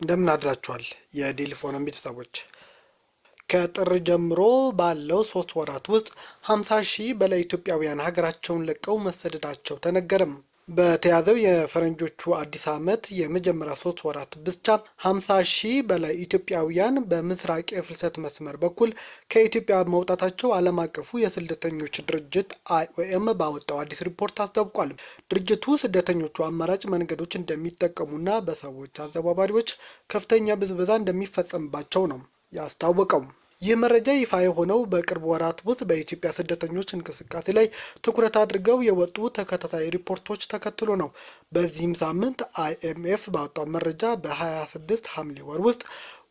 እንደምን አድራችኋል የዴሊፎን ቤተሰቦች። ከጥር ጀምሮ ባለው 3 ወራት ውስጥ 50 ሺህ በላይ ኢትዮጵያውያን ሀገራቸውን ለቀው መሰደዳቸው ተነገረም። በተያዘው የፈረንጆቹ አዲስ ዓመት የመጀመሪያ 3 ወራት ብቻ 50 ሺህ በላይ ኢትዮጵያውያን በምስራቅ የፍልሰት መስመር በኩል ከኢትዮጵያ መውጣታቸው ዓለም አቀፉ የስደተኞች ድርጅት IOM ባወጣው አዲስ ሪፖርት አስታውቋል። ድርጅቱ ስደተኞቹ አማራጭ መንገዶች እንደሚጠቀሙና በሰዎች አዘዋዋሪዎች ከፍተኛ ብዝበዛ እንደሚፈጸምባቸው ነው ያስታወቀው። ይህ መረጃ ይፋ የሆነው በቅርብ ወራት ውስጥ በኢትዮጵያ ስደተኞች እንቅስቃሴ ላይ ትኩረት አድርገው የወጡ ተከታታይ ሪፖርቶች ተከትሎ ነው። በዚህም ሳምንት IMF ባወጣው መረጃ በ26 ሐምሌ ወር ውስጥ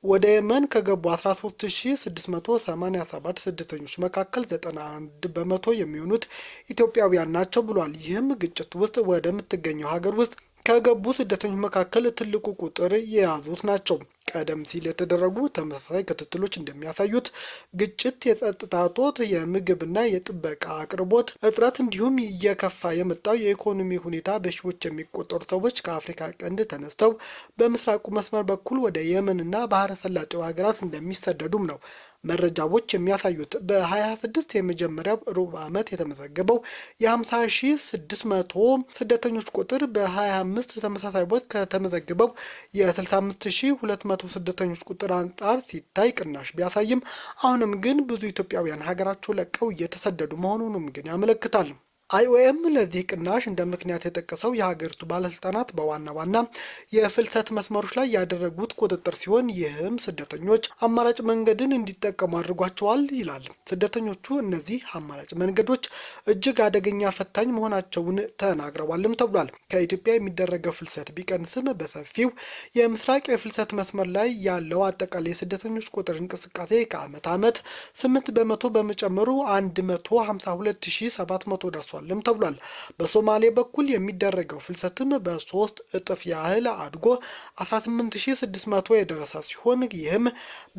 ወደ የመን ከገቡ 13687 ስደተኞች መካከል 91 በመቶ የሚሆኑት ኢትዮጵያውያን ናቸው ብሏል። ይህም ግጭት ውስጥ ወደምትገኘው ሀገር ውስጥ ከገቡ ስደተኞች መካከል ትልቁ ቁጥር የያዙት ናቸው። ቀደም ሲል የተደረጉ ተመሳሳይ ክትትሎች እንደሚያሳዩት ግጭት፣ የጸጥታ እጦት፣ የምግብና የጥበቃ አቅርቦት እጥረት እንዲሁም እየከፋ የመጣው የኢኮኖሚ ሁኔታ በሺዎች የሚቆጠሩ ሰዎች ከአፍሪካ ቀንድ ተነስተው በምስራቁ መስመር በኩል ወደ የመንና ባህረ ሰላጤው ሀገራት እንደሚሰደዱም ነው መረጃዎች የሚያሳዩት። በ26 የመጀመሪያው ሩብ ዓመት የተመዘገበው የ50,600 ስደተኞች ቁጥር በ25 ተመሳሳይ ወቅት ከተመዘገበው የ65,200 ስደተኞች ቁጥር አንጻር ሲታይ ቅናሽ ቢያሳይም አሁንም ግን ብዙ ኢትዮጵያውያን ሀገራቸው ለቀው እየተሰደዱ መሆኑንም ግን ያመለክታል። IOM ለዚህ ቅናሽ እንደ ምክንያት የጠቀሰው የሀገሪቱ ባለስልጣናት በዋና ዋና የፍልሰት መስመሮች ላይ ያደረጉት ቁጥጥር ሲሆን ይህም ስደተኞች አማራጭ መንገድን እንዲጠቀሙ አድርጓቸዋል ይላል። ስደተኞቹ እነዚህ አማራጭ መንገዶች እጅግ አደገኛ፣ ፈታኝ መሆናቸውን ተናግረዋልም ተብሏል። ከኢትዮጵያ የሚደረገው ፍልሰት ቢቀንስም በሰፊው የምስራቅ የፍልሰት መስመር ላይ ያለው አጠቃላይ የስደተኞች ቁጥር እንቅስቃሴ ከዓመት ዓመት 8 በመቶ በመጨመሩ 152,700 ደርሷል ተብሏል። በሶማሌ በኩል የሚደረገው ፍልሰትም በ3 እጥፍ ያህል አድጎ 18600 የደረሰ ሲሆን ይህም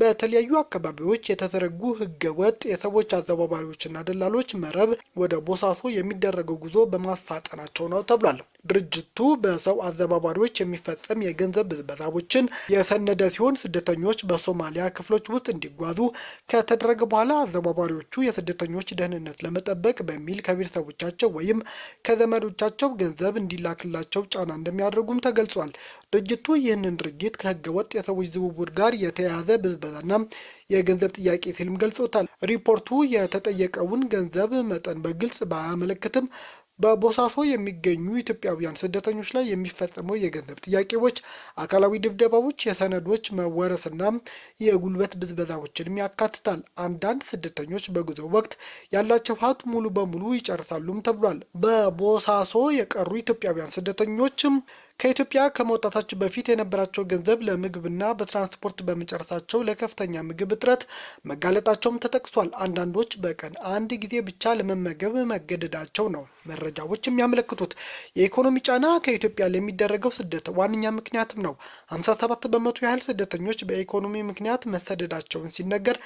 በተለያዩ አካባቢዎች የተዘረጉ ህገወጥ የሰዎች አዘዋዋሪዎችና ደላሎች መረብ ወደ ቦሳሶ የሚደረገው ጉዞ በማፋጠናቸው ነው ተብሏል። ድርጅቱ በሰው አዘዋዋሪዎች የሚፈጸም የገንዘብ ብዝበዛዎችን የሰነደ ሲሆን ስደተኞች በሶማሊያ ክፍሎች ውስጥ እንዲጓዙ ከተደረገ በኋላ አዘዋዋሪዎቹ የስደተኞች ደህንነት ለመጠበቅ በሚል ከቤተሰቦቻቸው ወይም ከዘመዶቻቸው ገንዘብ እንዲላክላቸው ጫና እንደሚያደርጉም ተገልጿል። ድርጅቱ ይህንን ድርጊት ከህገወጥ የሰዎች ዝውውር ጋር የተያያዘ ብዝበዛና የገንዘብ ጥያቄ ሲልም ገልጾታል። ሪፖርቱ የተጠየቀውን ገንዘብ መጠን በግልጽ ባያመለክትም በቦሳሶ የሚገኙ ኢትዮጵያውያን ስደተኞች ላይ የሚፈጸመው የገንዘብ ጥያቄዎች፣ አካላዊ ድብደባዎች፣ የሰነዶች መወረስና የጉልበት ብዝበዛዎችንም ያካትታል። አንዳንድ ስደተኞች በጉዞ ወቅት ያላቸው ሀብት ሙሉ በሙሉ ይጨርሳሉም ተብሏል። በቦሳሶ የቀሩ ኢትዮጵያውያን ስደተኞችም ከኢትዮጵያ ከመውጣታቸው በፊት የነበራቸው ገንዘብ ለምግብና በትራንስፖርት በመጨረሳቸው ለከፍተኛ ምግብ እጥረት መጋለጣቸውም ተጠቅሷል። አንዳንዶች በቀን አንድ ጊዜ ብቻ ለመመገብ መገደዳቸው ነው መረጃዎች የሚያመለክቱት። የኢኮኖሚ ጫና ከኢትዮጵያ ለሚደረገው ስደት ዋነኛ ምክንያትም ነው። 57 በመቶ ያህል ስደተኞች በኢኮኖሚ ምክንያት መሰደዳቸውን ሲነገር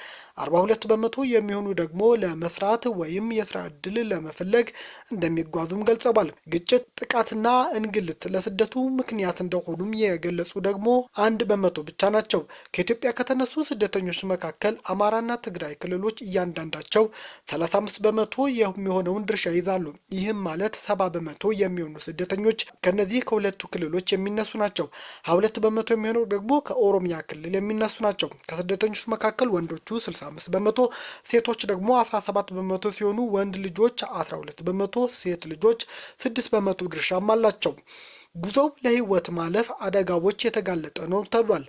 42 በመቶ የሚሆኑ ደግሞ ለመስራት ወይም የስራ ዕድል ለመፈለግ እንደሚጓዙም ገልጸዋል። ግጭት፣ ጥቃትና እንግልት ለስደቱ ምክንያት እንደሆኑም የገለጹ ደግሞ 1 በመቶ ብቻ ናቸው። ከኢትዮጵያ ከተነሱ ስደተኞች መካከል አማራና ትግራይ ክልሎች እያንዳንዳቸው 35 በመቶ የሚሆነውን ድርሻ ይዛሉ። ይህም ማለት 70 በመቶ የሚሆኑ ስደተኞች ከነዚህ ከሁለቱ ክልሎች የሚነሱ ናቸው። 22 በመቶ የሚሆነው ደግሞ ከኦሮሚያ ክልል የሚነሱ ናቸው። ከስደተኞች መካከል ወንዶቹ 65 በመቶ፣ ሴቶች ደግሞ 17 በመቶ ሲሆኑ ወንድ ልጆች 12 በመቶ፣ ሴት ልጆች 6 በመቶ ድርሻም አላቸው። ጉዞው ለህይወት ማለፍ አደጋዎች የተጋለጠ ነው ተብሏል።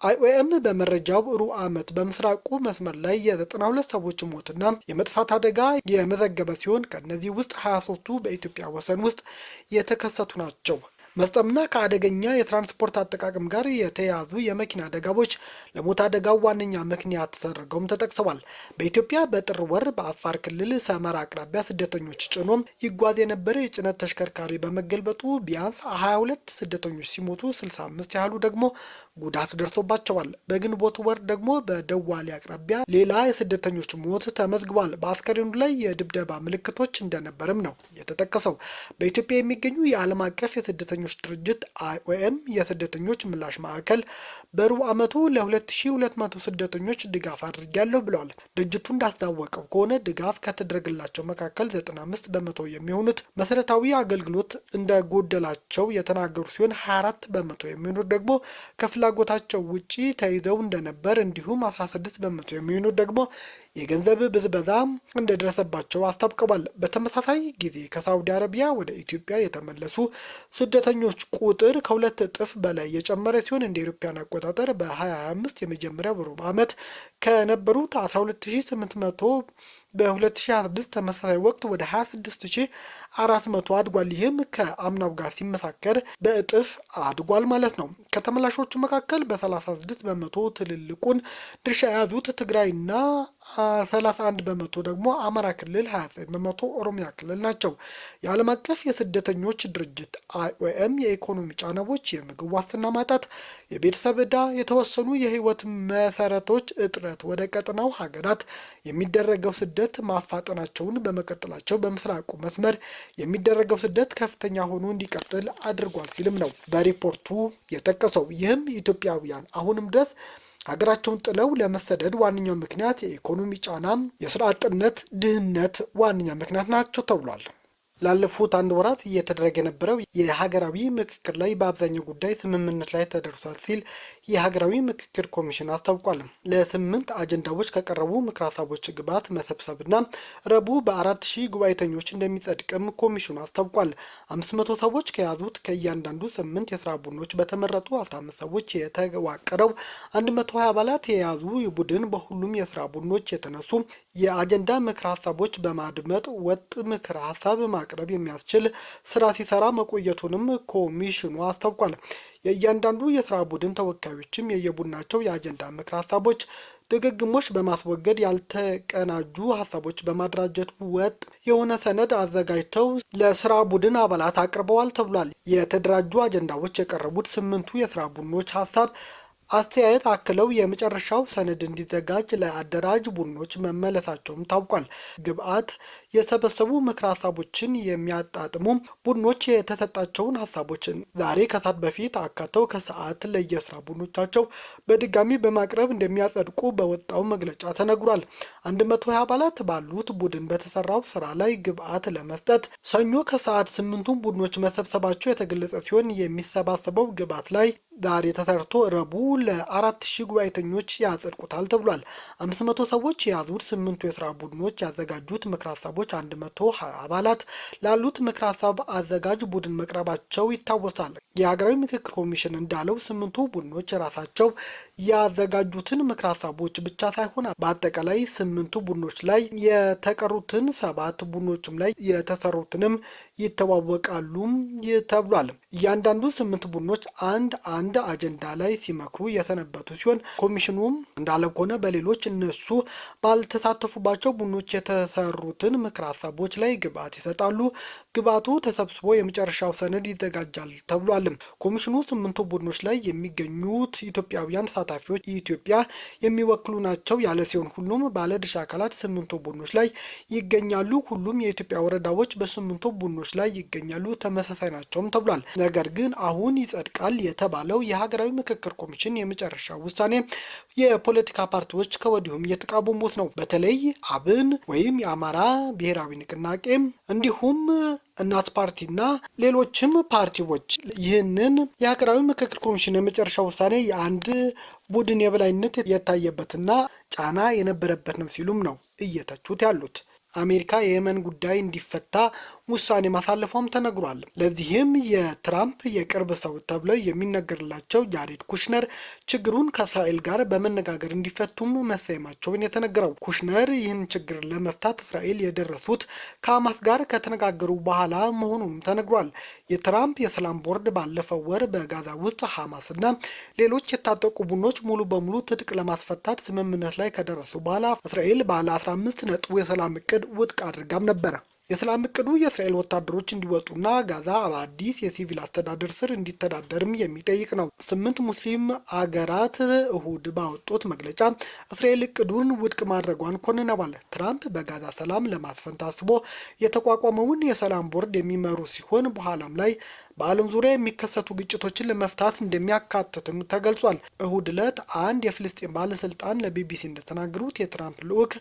IOM በመረጃው ሩብ ዓመት በምስራቁ መስመር ላይ የ92 ሰዎች ሞትና የመጥፋት አደጋ የመዘገበ ሲሆን ከእነዚህ ውስጥ 23ቱ በኢትዮጵያ ወሰን ውስጥ የተከሰቱ ናቸው። መስጠምና ከአደገኛ የትራንስፖርት አጠቃቀም ጋር የተያያዙ የመኪና አደጋዎች ለሞት አደጋው ዋነኛ ምክንያት ተደርገውም ተጠቅሰዋል። በኢትዮጵያ በጥር ወር በአፋር ክልል ሰመራ አቅራቢያ ስደተኞች ጭኖም ይጓዝ የነበረ የጭነት ተሽከርካሪ በመገልበጡ ቢያንስ 22 ስደተኞች ሲሞቱ 65 ያህሉ ደግሞ ጉዳት ደርሶባቸዋል። በግንቦት ወር ደግሞ በደዋሌ አቅራቢያ ሌላ የስደተኞች ሞት ተመዝግቧል። በአስከሬኑ ላይ የድብደባ ምልክቶች እንደነበርም ነው የተጠቀሰው። በኢትዮጵያ የሚገኙ የዓለም አቀፍ የስደተኞች ድርጅት IOM የስደተኞች ምላሽ ማዕከል በሩብ ዓመቱ ለ2200 ስደተኞች ድጋፍ አድርጊያለሁ ብለዋል። ድርጅቱ እንዳስታወቀው ከሆነ ድጋፍ ከተደረገላቸው መካከል 95 በመቶ የሚሆኑት መሰረታዊ አገልግሎት እንደጎደላቸው የተናገሩ ሲሆን 24 በመቶ የሚሆኑት ደግሞ ከፍላጎታቸው ውጪ ተይዘው እንደነበር እንዲሁም 16 በመቶ የሚሆኑት ደግሞ የገንዘብ ብዝበዛ እንደደረሰባቸው አስታውቀዋል። በተመሳሳይ ጊዜ ከሳውዲ አረቢያ ወደ ኢትዮጵያ የተመለሱ ስደተኞች ቁጥር ከሁለት እጥፍ በላይ የጨመረ ሲሆን እንደ አውሮፓውያን አቆጣጠር በ2025 የመጀመሪያው ሩብ ዓመት ከነበሩት 12800 በ2026 ተመሳሳይ ወቅት ወደ 26400 አድጓል። ይህም ከአምናው ጋር ሲመሳከር በእጥፍ አድጓል ማለት ነው። ከተመላሾቹ መካከል በ36 በመቶ ትልልቁን ድርሻ የያዙት ትግራይና 31 በመቶ ደግሞ አማራ ክልል፣ 29 በመቶ ኦሮሚያ ክልል ናቸው። የዓለም አቀፍ የስደተኞች ድርጅት IOM የኢኮኖሚ ጫናዎች፣ የምግብ ዋስትና ማጣት፣ የቤተሰብ ዕዳ፣ የተወሰኑ የህይወት መሰረቶች እጥረት ወደ ቀጠናው ሀገራት የሚደረገው ስደት ማፋጠናቸውን በመቀጠላቸው በምስራቁ መስመር የሚደረገው ስደት ከፍተኛ ሆኖ እንዲቀጥል አድርጓል ሲልም ነው በሪፖርቱ የጠቀሰው። ይህም ኢትዮጵያውያን አሁንም ድረስ ሀገራቸውን ጥለው ለመሰደድ ዋነኛው ምክንያት የኢኮኖሚ ጫናም፣ የስራ አጥነት፣ ድህነት ዋነኛ ምክንያት ናቸው ተብሏል። ላለፉት አንድ ወራት እየተደረገ የነበረው የሀገራዊ ምክክር ላይ በአብዛኛው ጉዳይ ስምምነት ላይ ተደርሷል ሲል የሀገራዊ ምክክር ኮሚሽን አስታውቋል። ለ8 አጀንዳዎች ከቀረቡ ምክረ ሀሳቦች ግብዓት መሰብሰብና ረቡዕ በ4000 ጉባኤተኞች እንደሚጸድቅም ኮሚሽኑ አስታውቋል። 500 ሰዎች ከያዙት ከእያንዳንዱ 8 የስራ ቡድኖች በተመረጡ 15 ሰዎች የተዋቀረው 120 አባላት የያዙ ቡድን በሁሉም የስራ ቡድኖች የተነሱ የአጀንዳ ምክረ ሀሳቦች በማድመጥ ወጥ ምክረ ሀሳብ ማቅረብ የሚያስችል ስራ ሲሰራ መቆየቱንም ኮሚሽኑ አስታውቋል። የእያንዳንዱ የስራ ቡድን ተወካዮችም የየቡድናቸው የአጀንዳ ምክረ ሀሳቦች ድግግሞች በማስወገድ ያልተቀናጁ ሀሳቦች በማደራጀት ወጥ የሆነ ሰነድ አዘጋጅተው ለስራ ቡድን አባላት አቅርበዋል ተብሏል። የተደራጁ አጀንዳዎች የቀረቡት 8ቱ የስራ ቡድኖች ሀሳብ አስተያየት አክለው የመጨረሻው ሰነድ እንዲዘጋጅ ለአደራጅ ቡድኖች መመለሳቸውም ታውቋል። ግብዓት የሰበሰቡ ምክረ ሀሳቦችን የሚያጣጥሙ ቡድኖች የተሰጣቸውን ሀሳቦችን ዛሬ ከሰዓት በፊት አካተው ከሰዓት ለየስራ ቡድኖቻቸው በድጋሚ በማቅረብ እንደሚያጸድቁ በወጣው መግለጫ ተነግሯል። 120 አባላት ባሉት ቡድን በተሰራው ስራ ላይ ግብዓት ለመስጠት ሰኞ ከሰዓት 8ቱን ቡድኖች መሰብሰባቸው የተገለጸ ሲሆን የሚሰባሰበው ግብዓት ላይ ዛሬ ተሰርቶ ረቡዕ ለ4000 ጉባኤተኞች ያጸድቁታል ተብሏል። 500 ሰዎች የያዙት 8ቱ የስራ ቡድኖች ያዘጋጁት ምክረ ሀሳቦች 120 አባላት ላሉት ምክረ ሀሳብ አዘጋጅ ቡድን መቅረባቸው ይታወሳል። የሀገራዊ ምክክር ኮሚሽን እንዳለው 8ቱ ቡድኖች ራሳቸው ያዘጋጁትን ምክረ ሀሳቦች ብቻ ሳይሆን በአጠቃላይ 8ቱ ቡድኖች ላይ የተቀሩትን 7 ቡድኖችም ላይ የተሰሩትንም ይተዋወቃሉም ተብሏል። እያንዳንዱ 8 ቡድኖች አንድ አጀንዳ ላይ ሲመክሩ የሰነበቱ ሲሆን ኮሚሽኑም እንዳለ ከሆነ በሌሎች እነሱ ባልተሳተፉባቸው ቡድኖች የተሰሩትን ምክረ ሀሳቦች ላይ ግብዓት ይሰጣሉ። ግብዓቱ ተሰብስቦ የመጨረሻው ሰነድ ይዘጋጃል ተብሏልም። ኮሚሽኑ 8ቱ ቡድኖች ላይ የሚገኙት ኢትዮጵያውያን ተሳታፊዎች ኢትዮጵያ የሚወክሉ ናቸው ያለ ሲሆን ሁሉም ባለድርሻ አካላት 8ቱ ቡድኖች ላይ ይገኛሉ። ሁሉም የኢትዮጵያ ወረዳዎች በ8ቱ ቡድኖች ላይ ይገኛሉ፣ ተመሳሳይ ናቸውም ተብሏል። ነገር ግን አሁን ይጸድቃል የተባለው የሀገራዊ ምክክር ኮሚሽን የመጨረሻ ውሳኔ የፖለቲካ ፓርቲዎች ከወዲሁም እየተቃወሙት ነው። በተለይ አብን ወይም የአማራ ብሔራዊ ንቅናቄ እንዲሁም እናት ፓርቲና ሌሎችም ፓርቲዎች ይህንን የሀገራዊ ምክክር ኮሚሽን የመጨረሻ ውሳኔ የአንድ ቡድን የበላይነት የታየበትና ጫና የነበረበት ነው ሲሉም ነው እየተቹት ያሉት። አሜሪካ የየመን ጉዳይ እንዲፈታ ውሳኔ ማሳለፏም ተነግሯል። ለዚህም የትራምፕ የቅርብ ሰው ተብለው የሚነገርላቸው ጃሬድ ኩሽነር ችግሩን ከእስራኤል ጋር በመነጋገር እንዲፈቱም መሰየማቸውን የተነገረው። ኩሽነር ይህን ችግር ለመፍታት እስራኤል የደረሱት ከሐማስ ጋር ከተነጋገሩ በኋላ መሆኑንም ተነግሯል። የትራምፕ የሰላም ቦርድ ባለፈው ወር በጋዛ ውስጥ ሐማስና ሌሎች የታጠቁ ቡድኖች ሙሉ በሙሉ ትጥቅ ለማስፈታት ስምምነት ላይ ከደረሱ በኋላ እስራኤል ባለ 15 ነጥቡ የሰላም እቅድ ውድቅ አድርጋም ነበረ። የሰላም እቅዱ የእስራኤል ወታደሮች እንዲወጡና ጋዛ በአዲስ የሲቪል አስተዳደር ስር እንዲተዳደርም የሚጠይቅ ነው። 8 ሙስሊም አገራት እሁድ ባወጡት መግለጫ እስራኤል እቅዱን ውድቅ ማድረጓን ኮንነዋል። ትራምፕ በጋዛ ሰላም ለማስፈን ታስቦ የተቋቋመውን የሰላም ቦርድ የሚመሩ ሲሆን በኋላም ላይ በዓለም ዙሪያ የሚከሰቱ ግጭቶችን ለመፍታት እንደሚያካትትም ተገልጿል። እሁድ ዕለት አንድ የፍልስጤን ባለስልጣን ለቢቢሲ እንደተናገሩት የትራምፕ ልዑክ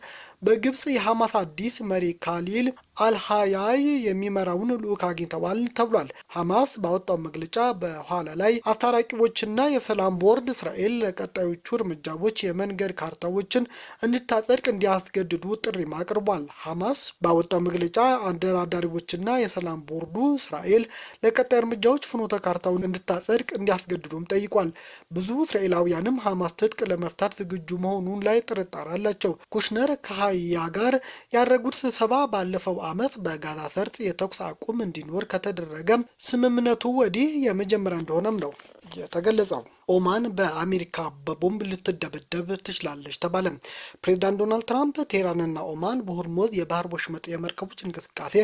በግብጽ የሐማስ አዲስ መሪ ካሊል አልሃያይ የሚመራውን ልዑክ አግኝተዋል ተብሏል። ሐማስ ባወጣው መግለጫ በኋላ ላይ አስታራቂዎችና የሰላም ቦርድ እስራኤል ለቀጣዮቹ እርምጃዎች የመንገድ ካርታዎችን እንድታጸድቅ እንዲያስገድዱ ጥሪም አቅርቧል። ሐማስ ባወጣው መግለጫ አደራዳሪዎችና የሰላም ቦርዱ እስራኤል ለቀጣይ እርምጃዎች ፍኖተ ካርታውን እንድታጸድቅ እንዲያስገድዱም ጠይቋል። ብዙ እስራኤላውያንም ሐማስ ትጥቅ ለመፍታት ዝግጁ መሆኑን ላይ ጥርጣሬ አላቸው። ኩሽነር ከሃያ ጋር ያደረጉት ስብሰባ ባለፈው ዓመት በጋዛ ሰርጥ የተኩስ አቁም እንዲኖር ከተደረገም ስምምነቱ ወዲህ የመጀመሪያ እንደሆነም ነው የተገለጸው። ኦማን በአሜሪካ በቦምብ ልትደበደብ ትችላለች ተባለ። ፕሬዚዳንት ዶናልድ ትራምፕ ቴህራንና ኦማን በሆርሙዝ የባህር ወሽመጥ የመርከቦች እንቅስቃሴ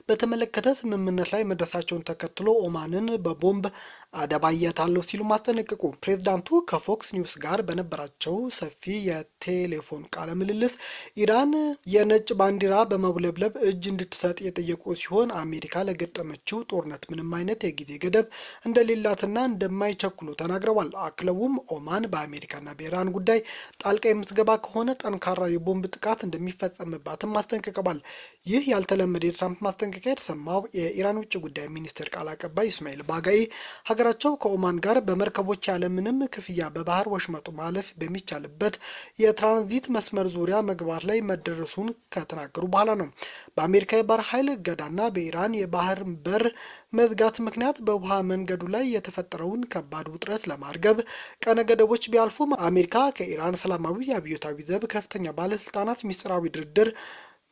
በተመለከተ ስምምነት ላይ መድረሳቸውን ተከትሎ ኦማንን በቦምብ አደባየታለሁ ሲሉ ማስጠነቀቁ። ፕሬዚዳንቱ ከፎክስ ኒውስ ጋር በነበራቸው ሰፊ የቴሌፎን ቃለ ምልልስ ኢራን የነጭ ባንዲራ በመውለብለብ እጅ እንድትሰጥ የጠየቁ ሲሆን አሜሪካ ለገጠመችው ጦርነት ምንም አይነት የጊዜ ገደብ እንደሌላትና እንደማይቸኩሉ ተናግረዋል። አክለውም ኦማን በአሜሪካና በኢራን ጉዳይ ጣልቃ የምትገባ ከሆነ ጠንካራ የቦምብ ጥቃት እንደሚፈጸምባትም አስጠንቅቀዋል። ይህ ያልተለመደ የትራምፕ ማስጠንቀቂያ የተሰማው የኢራን ውጭ ጉዳይ ሚኒስቴር ቃል አቀባይ እስማኤል ባጋይ ሀገራቸው ከኦማን ጋር በመርከቦች ያለምንም ክፍያ በባህር ወሽመጡ ማለፍ በሚቻልበት የትራንዚት መስመር ዙሪያ መግባት ላይ መደረሱን ከተናገሩ በኋላ ነው። በአሜሪካ የባህር ኃይል እገዳና በኢራን የባህር በር መዝጋት ምክንያት በውሃ መንገዱ ላይ የተፈጠረውን ከባድ ውጥረት ለማርገብ ቀነ ገደቦች ቢያልፉም አሜሪካ ከኢራን እስላማዊ አብዮታዊ ዘብ ከፍተኛ ባለስልጣናት ሚስጥራዊ ድርድር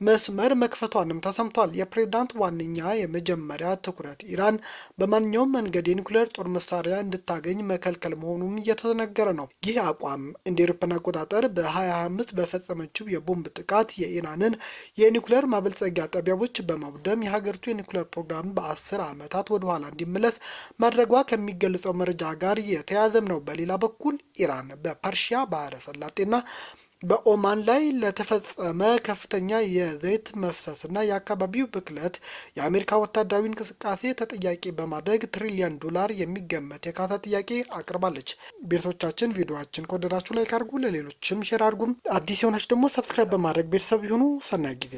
መስመር መክፈቷንም ተሰምቷል። የፕሬዝዳንት ዋነኛ የመጀመሪያ ትኩረት ኢራን በማንኛውም መንገድ የኒኩሌር ጦር መሳሪያ እንድታገኝ መከልከል መሆኑን እየተነገረ ነው። ይህ አቋም እንደ አውሮፓውያን አቆጣጠር በ2025 በፈጸመችው የቦምብ ጥቃት የኢራንን የኒኩሌር ማበልጸጊያ ጣቢያዎች በማውደም የሀገሪቱ የኒኩሌር ፕሮግራም በ10 ዓመታት ወደኋላ እንዲመለስ ማድረጓ ከሚገልጸው መረጃ ጋር የተያያዘም ነው። በሌላ በኩል ኢራን በፐርሺያ ባህረ ሰላጤና በኦማን ላይ ለተፈጸመ ከፍተኛ የዘይት መፍሰስና የአካባቢው ብክለት የአሜሪካ ወታደራዊ እንቅስቃሴ ተጠያቂ በማድረግ $1 ትሪሊዮን የሚገመት የካሳ ጥያቄ አቅርባለች። ቤተሰቦቻችን ቪዲዮአችን ከወደዳችሁ ላይክ አድርጉ፣ ለሌሎችም ሼር አድርጉ። አዲስ የሆናችሁ ደግሞ ሰብስክራይብ በማድረግ ቤተሰብ ይሁኑ። ሰናይ ጊዜ